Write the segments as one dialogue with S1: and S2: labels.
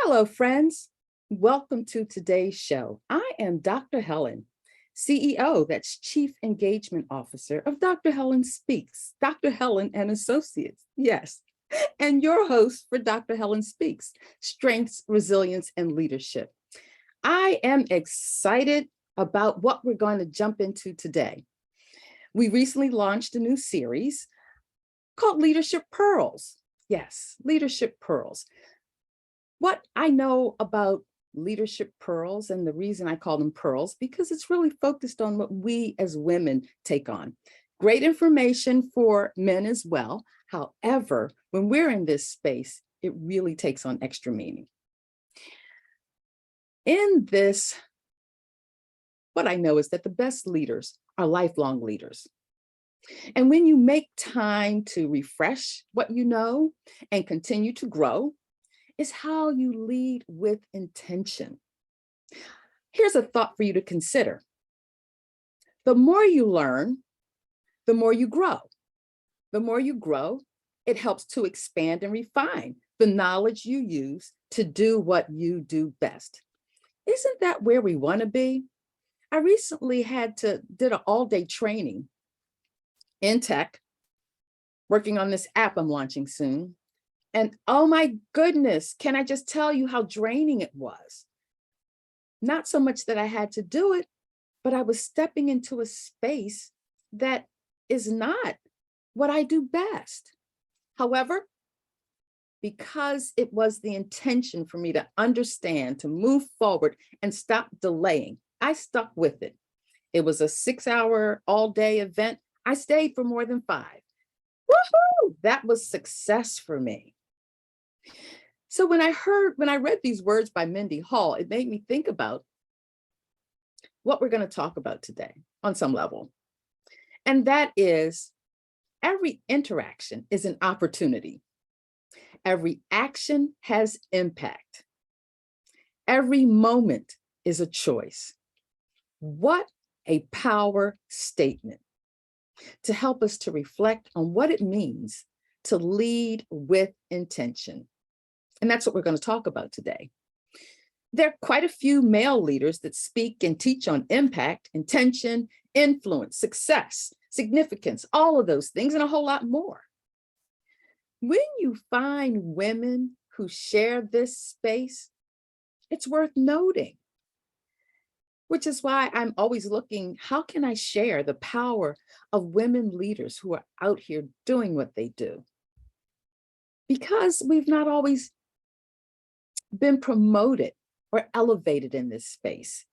S1: Hello, friends. Welcome to today's show. I am Dr. Helen, CEO, that's Chief Engagement Officer of Dr. Helen Speaks, Dr. Helen and Associates. Yes, and your host for Dr. Helen Speaks, Strengths, Resilience, and Leadership. I am excited about what we're going to jump into today. We recently launched a new series called Leadership Pearls. Yes, Leadership Pearls. What I know about leadership pearls, and the reason I call them pearls, because it's really focused on what we as women take on. Great information for men as well. However, when we're in this space, it really takes on extra meaning. In this, what I know is that the best leaders are lifelong leaders. And when you make time to refresh what you know and continue to grow, is how you lead with intention. Here's a thought for you to consider. The more you learn, the more you grow. The more you grow, it helps to expand and refine the knowledge you use to do what you do best. Isn't that where we want to be? I recently did an all-day training in tech, working on this app I'm launching soon. And oh my goodness, can I just tell you how draining it was? Not so much that I had to do it, but I was stepping into a space that is not what I do best. However, because it was the intention for me to understand, to move forward and stop delaying, I stuck with it. It was a 6-hour all-day event. I stayed for more than 5. Woohoo! That was success for me. So when I read these words by Mindy Hall, it made me think about what we're going to talk about today on some level. And that is, every interaction is an opportunity. Every action has impact. Every moment is a choice. What a power statement to help us to reflect on what it means to lead with intention. And that's what we're going to talk about today. There are quite a few male leaders that speak and teach on impact, intention, influence, success, significance, all of those things, and a whole lot more. When you find women who share this space, it's worth noting, which is why I'm always looking, how can I share the power of women leaders who are out here doing what they do? Because we've not always been promoted or elevated in this space.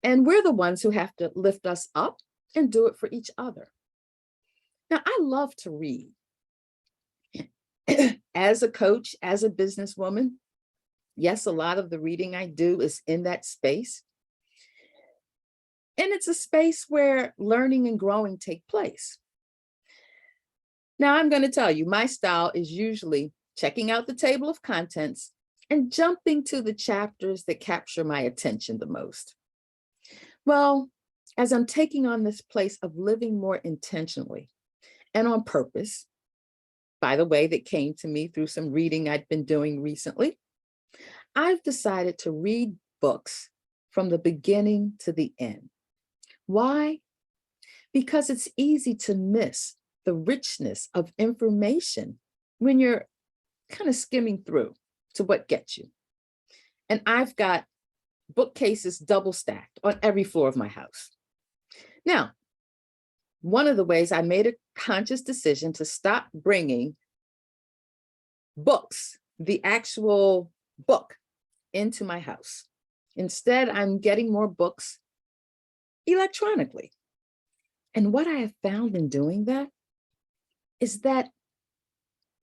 S1: And we're the ones who have to lift us up and do it for each other. Now, I love to read. As a coach, as a businesswoman, yes, a lot of the reading I do is in that space. And it's a space where learning and growing take place. Now, I'm going to tell you, my style is usually checking out the table of contents and jumping to the chapters that capture my attention the most. Well, as I'm taking on this place of living more intentionally and on purpose, by the way, that came to me through some reading I'd been doing recently, I've decided to read books from the beginning to the end. Why? Because it's easy to miss the richness of information when you're kind of skimming through to what gets you. And I've got bookcases double stacked on every floor of my house. Now, one of the ways I made a conscious decision to stop bringing books, the actual book, into my house. Instead, I'm getting more books electronically. And what I have found in doing that is that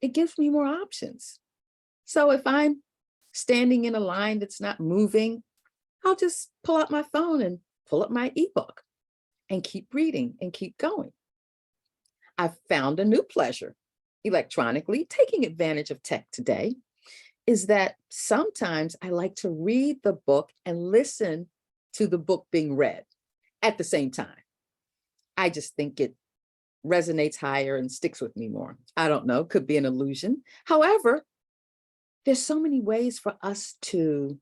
S1: it gives me more options. So if I'm standing in a line that's not moving, I'll just pull out my phone and pull up my ebook and keep reading and keep going. I've found a new pleasure electronically, taking advantage of tech today, is that sometimes I like to read the book and listen to the book being read at the same time. I just think it resonates higher and sticks with me more. I don't know, could be an illusion. However, There's so many ways for us to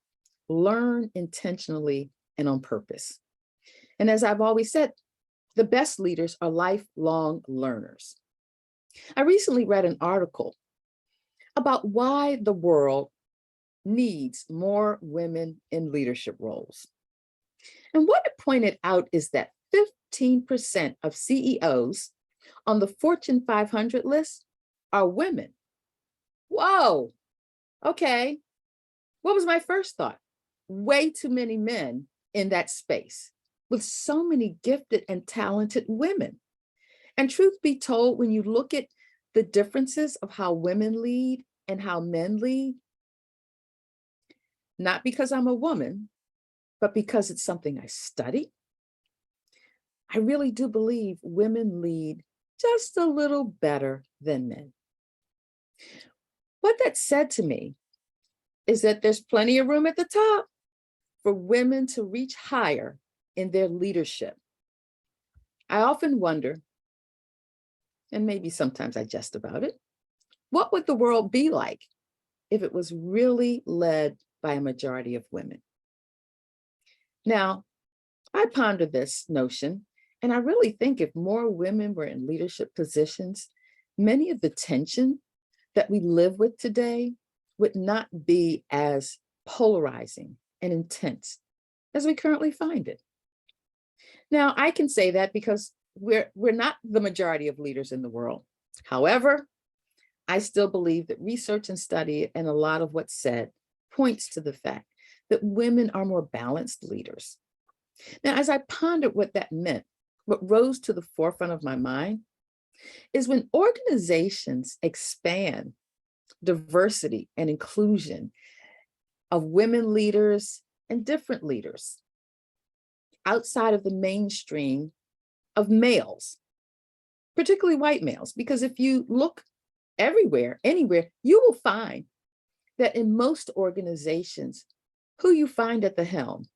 S1: learn intentionally and on purpose. And as I've always said, the best leaders are lifelong learners. I recently read an article about why the world needs more women in leadership roles. And what it pointed out is that 15% of CEOs on the Fortune 500 list are women. Whoa, okay. What was my first thought? Way too many men in that space with so many gifted and talented women. And truth be told, when you look at the differences of how women lead and how men lead, not because I'm a woman, but because it's something I study, I really do believe women lead just a little better than men. What that said to me is that there's plenty of room at the top for women to reach higher in their leadership. I often wonder, and maybe sometimes I jest about it, what would the world be like if it was really led by a majority of women? Now, I ponder this notion, and I really think if more women were in leadership positions, many of the tension that we live with today would not be as polarizing and intense as we currently find it. Now, I can say that because we're not the majority of leaders in the world. However, I still believe that research and study and a lot of what's said points to the fact that women are more balanced leaders. Now, as I pondered what that meant, what rose to the forefront of my mind is when organizations expand diversity and inclusion of women leaders and different leaders outside of the mainstream of males, particularly white males, because if you look everywhere, anywhere, you will find that in most organizations, who you find at the helm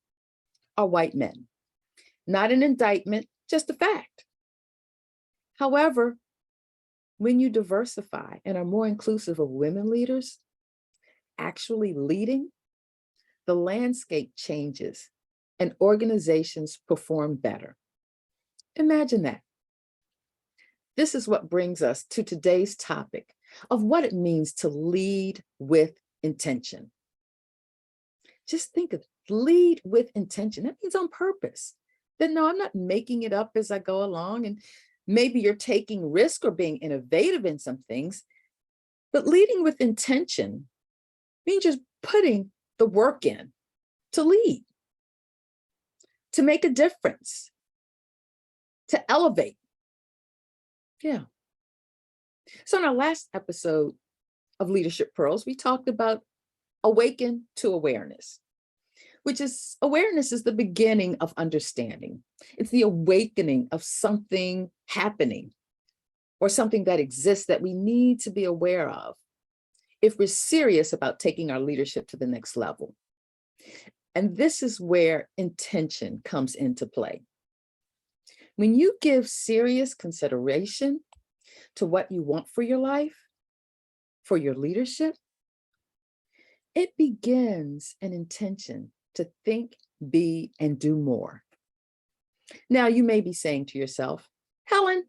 S1: are white men. Not an indictment, just a fact. However, when you diversify and are more inclusive of women leaders actually leading, the landscape changes and organizations perform better. Imagine that. This is what brings us to today's topic of what it means to lead with intention. Just think of lead with intention. That means on purpose. That no, I'm not making it up as I go along. And maybe you're taking risk or being innovative in some things, but leading with intention means just putting the work in to lead, to make a difference, to elevate. Yeah. So in our last episode of Leadership Pearls, we talked about awaken to awareness, which is awareness is the beginning of understanding. It's the awakening of something happening or something that exists that we need to be aware of if we're serious about taking our leadership to the next level. And this is where intention comes into play. When you give serious consideration to what you want for your life, for your leadership, it begins an intention to think, be, and do more. Now, you may be saying to yourself, Helen,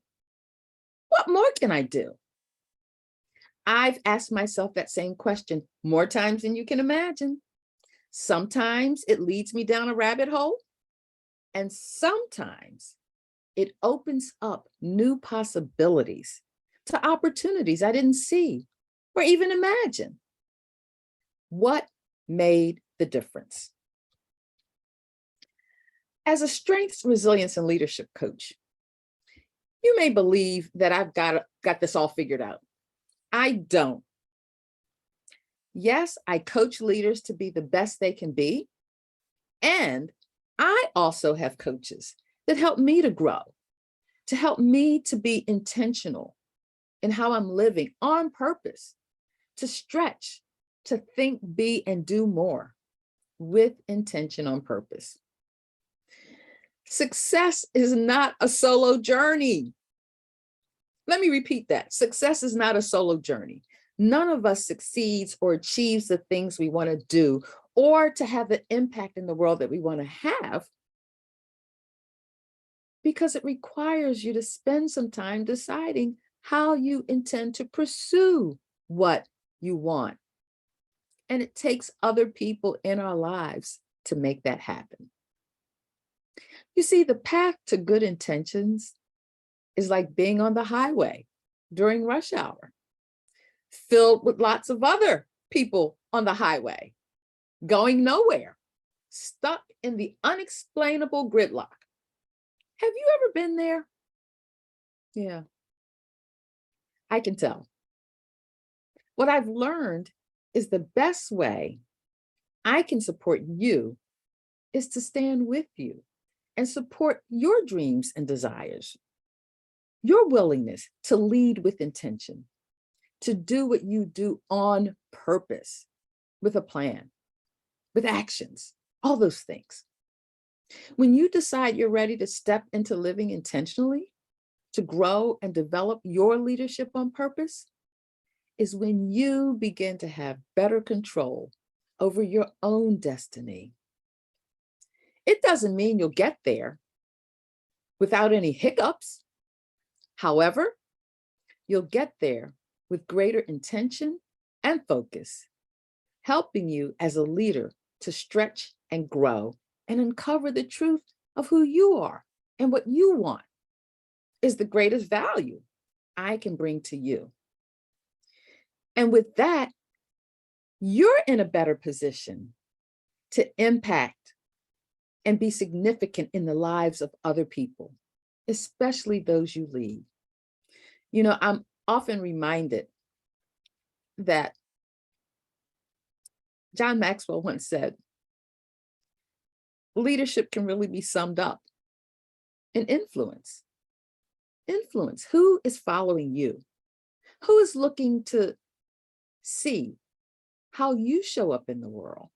S1: what more can I do? I've asked myself that same question more times than you can imagine. Sometimes it leads me down a rabbit hole, and sometimes it opens up new possibilities to opportunities I didn't see or even imagine. What made the difference? As a strengths, resilience, and leadership coach, you may believe that I've got this all figured out. I don't. Yes, I coach leaders to be the best they can be. And I also have coaches that help me to grow, to help me to be intentional in how I'm living on purpose, to stretch, to think, be, and do more with intention on purpose. Success is not a solo journey. Let me repeat that. Success is not a solo journey. None of us succeeds or achieves the things we want to do or to have the impact in the world that we want to have because it requires you to spend some time deciding how you intend to pursue what you want. And it takes other people in our lives to make that happen. You see, the path to good intentions is like being on the highway during rush hour, filled with lots of other people on the highway, going nowhere, stuck in the unexplainable gridlock. Have you ever been there? Yeah, I can tell. What I've learned is the best way I can support you is to stand with you and support your dreams and desires, your willingness to lead with intention, to do what you do on purpose, with a plan, with actions, all those things. When you decide you're ready to step into living intentionally, to grow and develop your leadership on purpose, is when you begin to have better control over your own destiny. It doesn't mean you'll get there without any hiccups. However, you'll get there with greater intention and focus, helping you as a leader to stretch and grow and uncover the truth of who you are and what you want is the greatest value I can bring to you. And with that, you're in a better position to impact and be significant in the lives of other people, especially those you lead. You know, I'm often reminded that John Maxwell once said, leadership can really be summed up in influence. Influence. Who is following you? Who is looking to see how you show up in the world?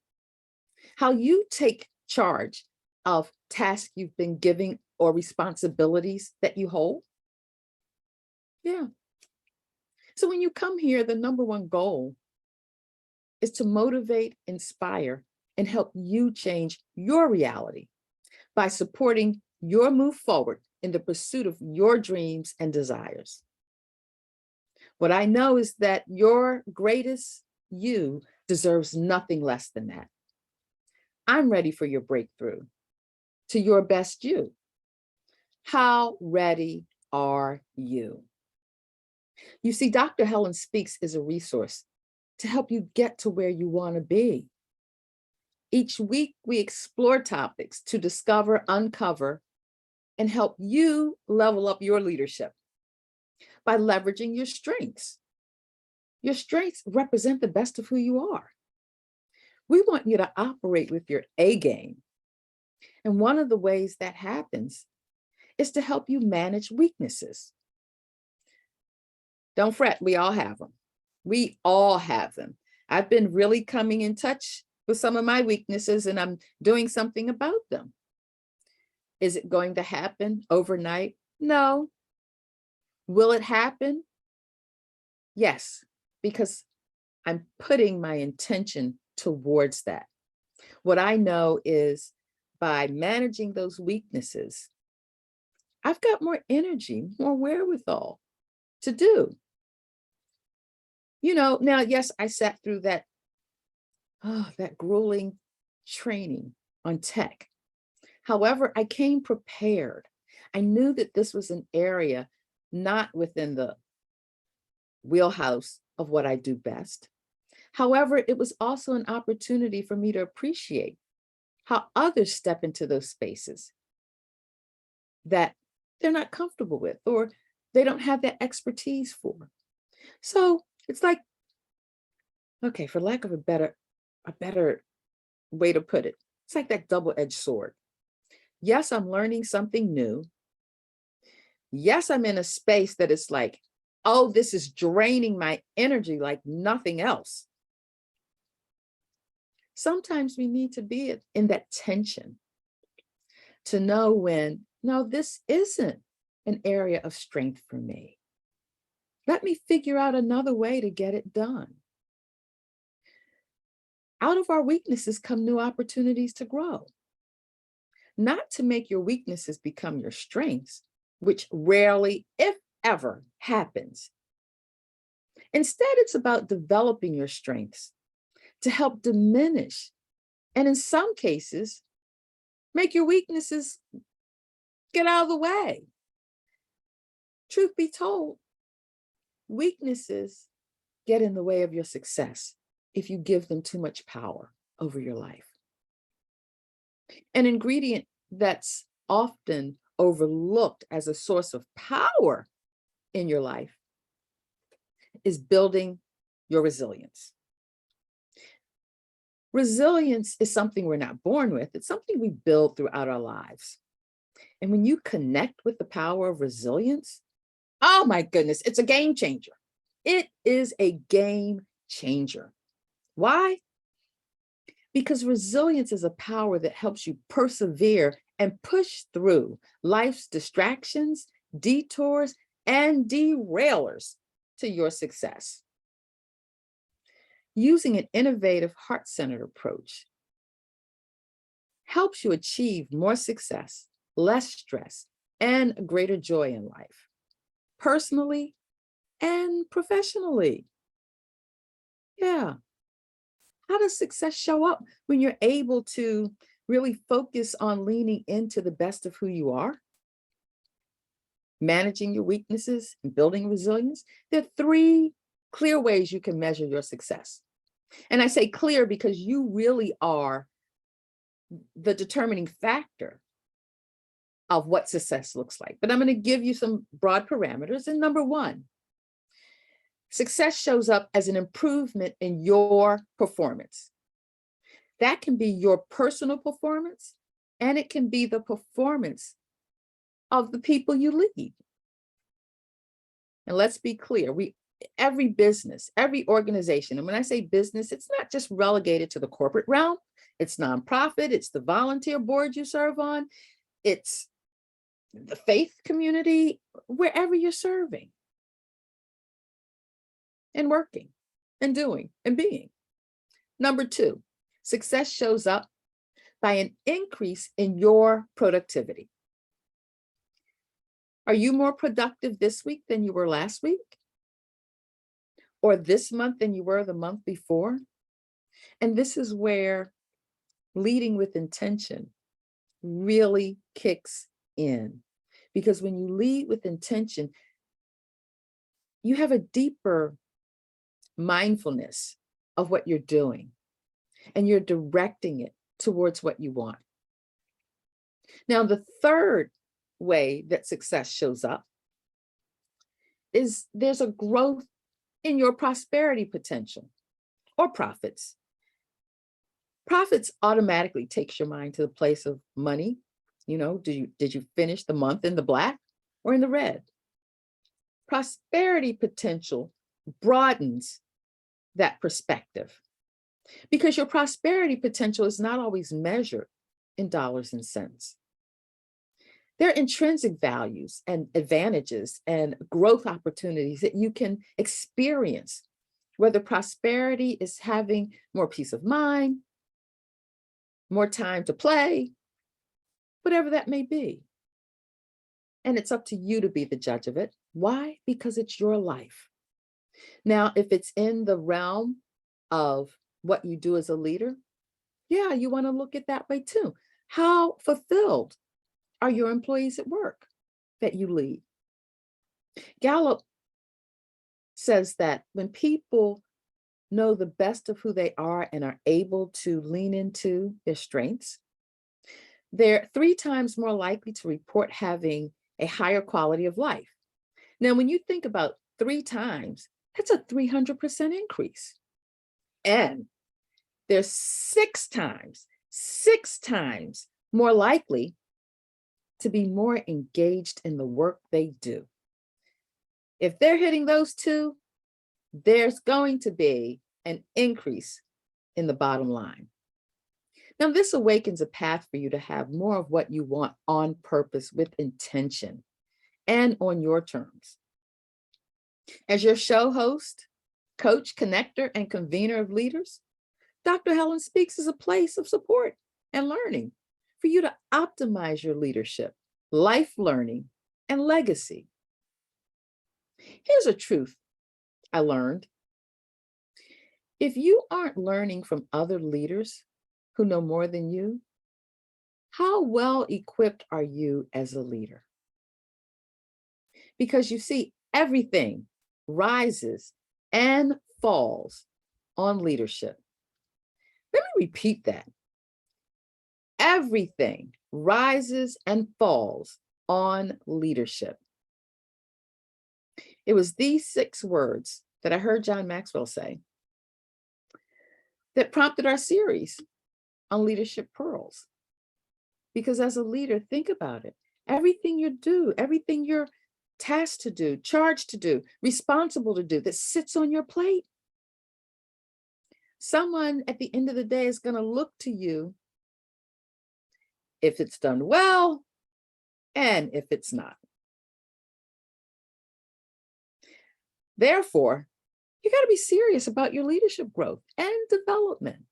S1: How you take charge of tasks you've been given or responsibilities that you hold? Yeah. So when you come here, the number one goal is to motivate, inspire, and help you change your reality by supporting your move forward in the pursuit of your dreams and desires. What I know is that your greatest you deserves nothing less than that. I'm ready for your breakthrough to your best you. How ready are you? You see, Dr. Helen Speaks is a resource to help you get to where you want to be. Each week, we explore topics to discover, uncover, and help you level up your leadership by leveraging your strengths. Your strengths represent the best of who you are. We want you to operate with your A game. And one of the ways that happens is to help you manage weaknesses. Don't fret, we all have them. We all have them. I've been really coming in touch with some of my weaknesses and I'm doing something about them. Is it going to happen overnight? No. Will it happen? Yes, because I'm putting my intention towards that. What I know is by managing those weaknesses, I've got more energy, more wherewithal to do. You know, now, yes, I sat through that grueling training on tech. However, I came prepared. I knew that this was an area not within the wheelhouse of what I do best. However, it was also an opportunity for me to appreciate how others step into those spaces that they're not comfortable with or they don't have that expertise for. So it's like, okay, for lack of a better way to put it, it's like that double-edged sword. Yes, I'm learning something new. Yes, I'm in a space that is like, oh, this is draining my energy like nothing else. Sometimes we need to be in that tension to know when, no, this isn't an area of strength for me. Let me figure out another way to get it done. Out of our weaknesses come new opportunities to grow, not to make your weaknesses become your strengths, which rarely, if ever, happens. Instead, it's about developing your strengths to help diminish, and in some cases, make your weaknesses get out of the way. Truth be told, weaknesses get in the way of your success if you give them too much power over your life. An ingredient that's often overlooked as a source of power in your life is building your resilience. Resilience is something we're not born with. It's something we build throughout our lives. And when you connect with the power of resilience, oh my goodness, it's a game changer. It is a game changer. Why? Because resilience is a power that helps you persevere and push through life's distractions, detours, and derailers to your success. Using an innovative, heart-centered approach helps you achieve more success, less stress, and greater joy in life, personally and professionally. Yeah. How does success show up when you're able to really focus on leaning into the best of who you are, managing your weaknesses, and building resilience? There are three clear ways you can measure your success. And I say clear because you really are the determining factor of what success looks like. But I'm going to give you some broad parameters. And number one, success shows up as an improvement in your performance. That can be your personal performance, and it can be the performance of the people you lead. And let's be clear, every business, every organization, and when I say business, it's not just relegated to the corporate realm, it's nonprofit, it's the volunteer board you serve on, it's the faith community, wherever you're serving and working and doing and being. Number two, success shows up by an increase in your productivity. Are you more productive this week than you were last week? Or this month than you were the month before? And this is where leading with intention really kicks in. Because when you lead with intention, you have a deeper mindfulness of what you're doing, and you're directing it towards what you want. Now, the third way that success shows up is there's a growth in your prosperity potential or profits. Profits automatically takes your mind to the place of money. You know, did you finish the month in the black or in the red? Prosperity potential broadens that perspective, because your prosperity potential is not always measured in dollars and cents. There are intrinsic values and advantages and growth opportunities that you can experience, whether prosperity is having more peace of mind, more time to play, whatever that may be. And it's up to you to be the judge of it. Why? Because it's your life. Now, if it's in the realm of what you do as a leader, yeah, you want to look at that way too. How fulfilled are your employees at work that you lead? Gallup says that when people know the best of who they are and are able to lean into their strengths, they're 3 times more likely to report having a higher quality of life. Now, when you think about 3 times, that's a 300% increase. And they're 6 times more likely to be more engaged in the work they do. If they're hitting those two, there's going to be an increase in the bottom line. Now, this awakens a path for you to have more of what you want on purpose with intention and on your terms. As your show host, coach, connector, and convener of leaders, Dr. Helen Speaks is a place of support and learning for you to optimize your leadership, life learning, and legacy. Here's a truth I learned. If you aren't learning from other leaders who know more than you, how well equipped are you as a leader? Because you see, everything rises and falls on leadership. Let me repeat that. Everything rises and falls on leadership. It was these 6 words that I heard John Maxwell say that prompted our series on Leadership Pearls. Because as a leader, think about it. Everything you do, everything you're tasked to do, charged to do, responsible to do, that sits on your plate, someone at the end of the day is going to look to you if it's done well and if it's not. Therefore, you got to be serious about your leadership growth and development.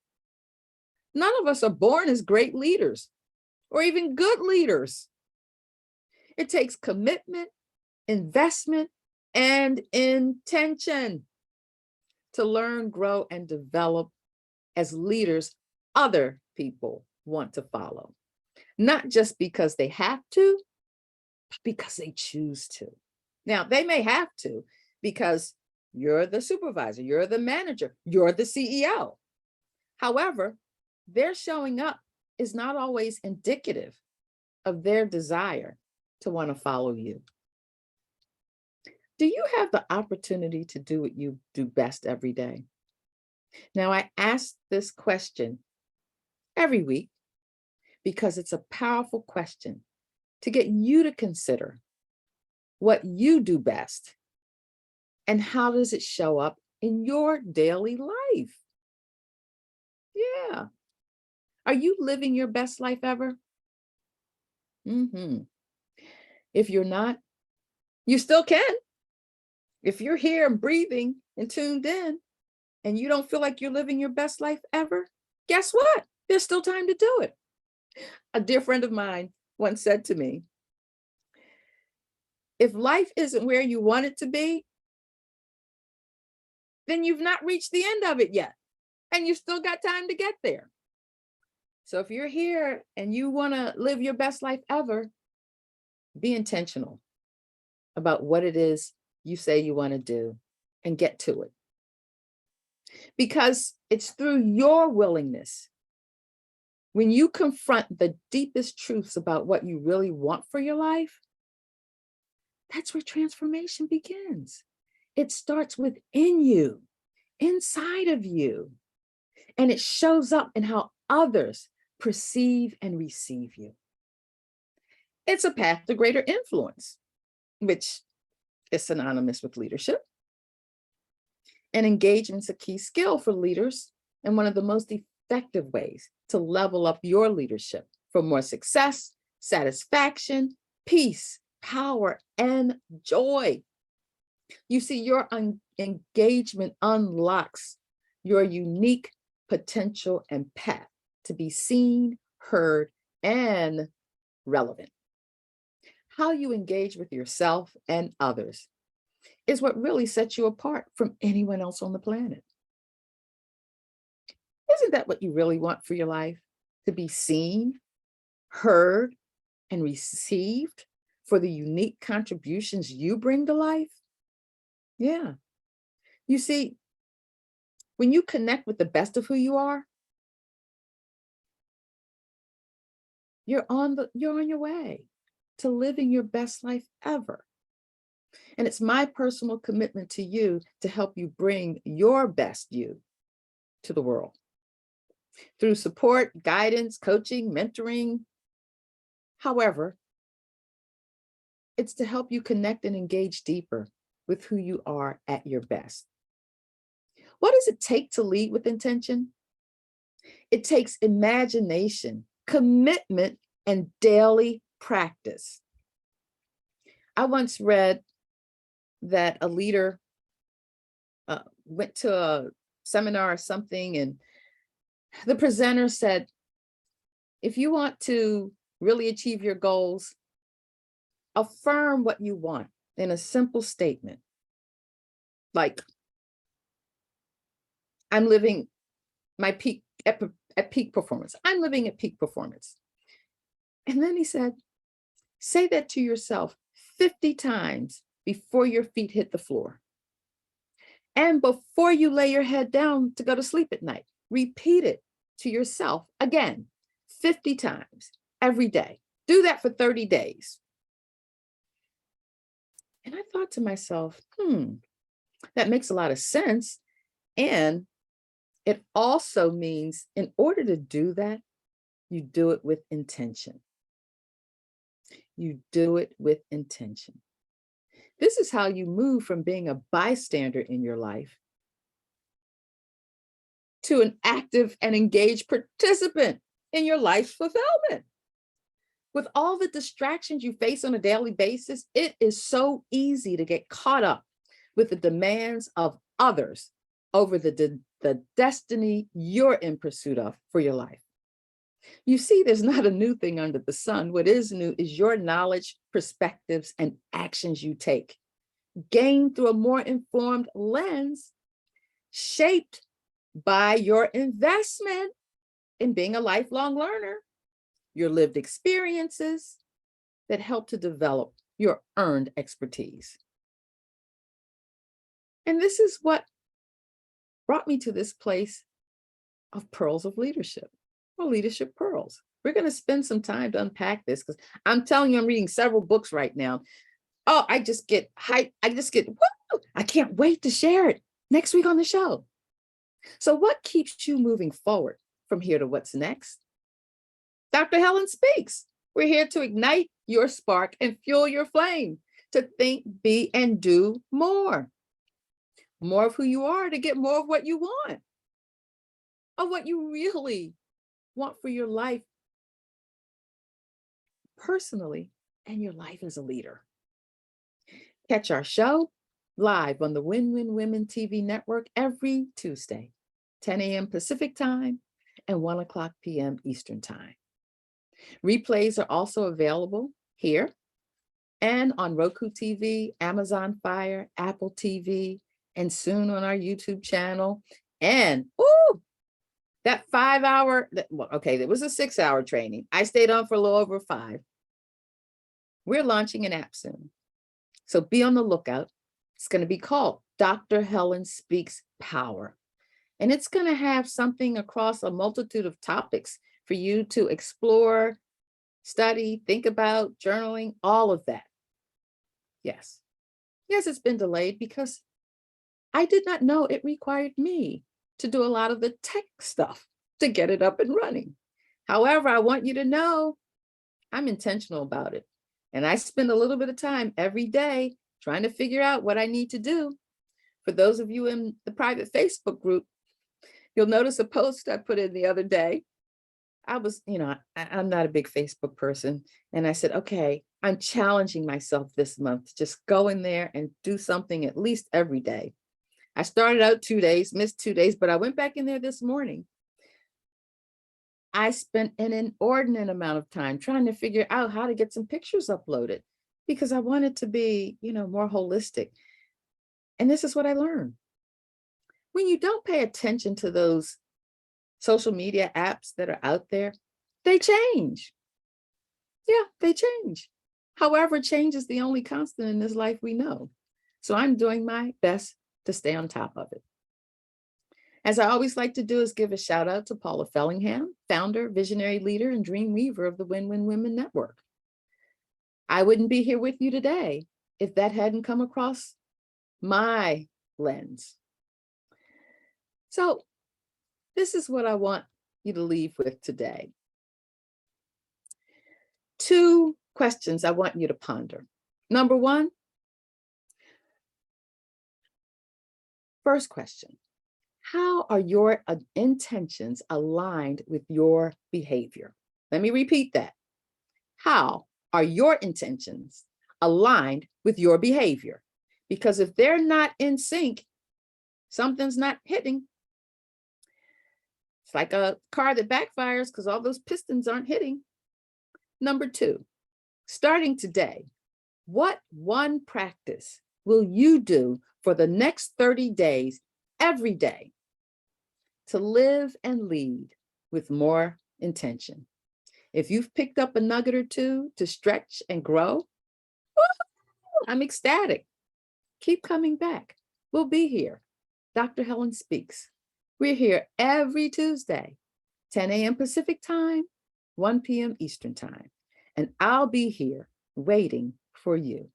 S1: None of us are born as great leaders or even good leaders. It takes commitment, investment, and intention to learn, grow, and develop as leaders other people want to follow. Not just because they have to, but because they choose to. Now, they may have to because you're the supervisor, you're the manager, you're the CEO. However, their showing up is not always indicative of their desire to want to follow you. Do you have the opportunity to do what you do best every day? Now, I ask this question every week because it's a powerful question to get you to consider what you do best and how does it show up in your daily life? Yeah. Are you living your best life ever? If you're not, you still can. If you're here and breathing and tuned in and you don't feel like you're living your best life ever, guess what? There's still time to do it. A dear friend of mine once said to me, if life isn't where you want it to be, then you've not reached the end of it yet, and you still got time to get there. So if you're here and you want to live your best life ever, be intentional about what it is you say you want to do and get to it. Because it's through your willingness, when you confront the deepest truths about what you really want for your life, that's where transformation begins. It starts within you, inside of you, and it shows up in how others perceive and receive you. It's a path to greater influence, which is synonymous with leadership. And engagement's a key skill for leaders and one of the most effective ways to level up your leadership for more success, satisfaction, peace, power, and joy. You see, your engagement unlocks your unique potential and path to be seen, heard, and relevant. How you engage with yourself and others is what really sets you apart from anyone else on the planet. Isn't that what you really want for your life? To be seen, heard, and received for the unique contributions you bring to life? Yeah. You see, when you connect with the best of who you are, you're on your way to living your best life ever. And it's my personal commitment to you to help you bring your best you to the world through support, guidance, coaching, mentoring. However, it's to help you connect and engage deeper with who you are at your best. What does it take to lead with intention? It takes imagination, commitment, and daily practice. I once read that a leader went to a seminar or something, and the presenter said, if you want to really achieve your goals, affirm what you want in a simple statement. Like, I'm living my peak at peak performance. I'm living at peak performance. And then he said, say that to yourself 50 times before your feet hit the floor. And before you lay your head down to go to sleep at night, repeat it to yourself again, 50 times every day. Do that for 30 days. And I thought to myself, that makes a lot of sense. And it also means in order to do that, you do it with intention. You do it with intention. This is how you move from being a bystander in your life to an active and engaged participant in your life's fulfillment. With all the distractions you face on a daily basis, it is so easy to get caught up with the demands of others over the destiny you're in pursuit of for your life. You see, there's not a new thing under the sun. What is new is your knowledge, perspectives, and actions you take, gained through a more informed lens, shaped by your investment in being a lifelong learner, your lived experiences that help to develop your earned expertise. And this is what brought me to this place of pearls of leadership, or leadership pearls. We're going to spend some time to unpack this because I'm telling you, I'm reading several books right now. Oh, I just get hyped. Woo! I can't wait to share it next week on the show. So what keeps you moving forward from here to what's next? Dr. Helen Speaks. We're here to ignite your spark and fuel your flame, to think, be, and do more. More of who you are to get more of what you want, of what you really want for your life personally and your life as a leader. Catch our show live on the Win-Win Women TV network every Tuesday, 10 a.m. Pacific time and 1 o'clock p.m. Eastern time. Replays are also available here and on Roku TV, Amazon Fire, Apple TV, and soon on our YouTube channel. And that 5 hour, it was a 6 hour training. I stayed on for a little over 5. We're launching an app soon. So be on the lookout. It's going to be called Dr. Helen Speaks Power. And it's going to have something across a multitude of topics for you to explore, study, think about, journaling, all of that. Yes, it's been delayed because I did not know it required me to do a lot of the tech stuff to get it up and running. However, I want you to know I'm intentional about it. And I spend a little bit of time every day trying to figure out what I need to do. For those of you in the private Facebook group, you'll notice a post I put in the other day. I was, I'm not a big Facebook person. And I said, okay, I'm challenging myself this month to just go in there and do something at least every day. I started out 2 days, missed 2 days, but I went back in there this morning. I spent an inordinate amount of time trying to figure out how to get some pictures uploaded because I wanted to be, more holistic. And this is what I learned. When you don't pay attention to those social media apps that are out there, they change. Yeah, they change. However, change is the only constant in this life we know. So I'm doing my best to stay on top of it. As I always like to do is give a shout out to Paula Fellingham, founder, visionary leader, and dream weaver of the Win-Win Women Network. I wouldn't be here with you today if that hadn't come across my lens. So this is what I want you to leave with today. 2 questions I want you to ponder. Number 1, first question, how are your intentions aligned with your behavior? Let me repeat that. How are your intentions aligned with your behavior? Because if they're not in sync, Something's not hitting. It's like a car that backfires because all those pistons aren't hitting. Number two, starting today, what one practice will you do for the next 30 days, every day, to live and lead with more intention? If you've picked up a nugget or two to stretch and grow, I'm ecstatic. Keep coming back. We'll be here. Dr. Helen Speaks. We're here every Tuesday, 10 a.m. Pacific time, 1 p.m. Eastern time. And I'll be here waiting for you.